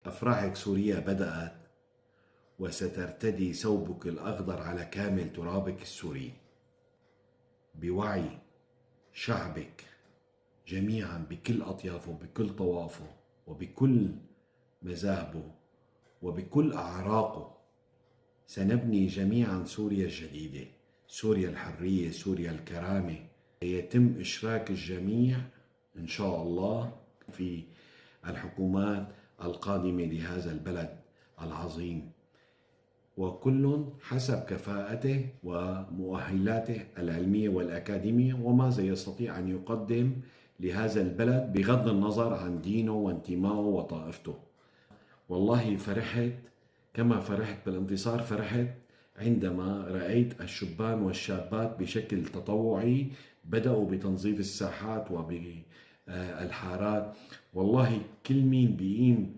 أفراحك سوريا بدأت، وسترتدي ثوبك الأخضر على كامل ترابك السوري، بوعي شعبك جميعا بكل أطيافه، بكل طوافه، وبكل مذاهبه، وبكل أعراقه. سنبني جميعا سوريا الجديدة، سوريا الحرية، سوريا الكرامة. يتم إشراك الجميع إن شاء الله في الحكومات القادمة لهذا البلد العظيم، وكل حسب كفاءته ومؤهلاته العلمية والأكاديمية وماذا يستطيع أن يقدم لهذا البلد بغض النظر عن دينه وانتمائه وطائفته. والله فرحت كما فرحت بالانتصار، فرحت عندما رأيت الشبان والشابات بشكل تطوعي بدأوا بتنظيف الساحات وبالحارات. والله كل مين بيقيم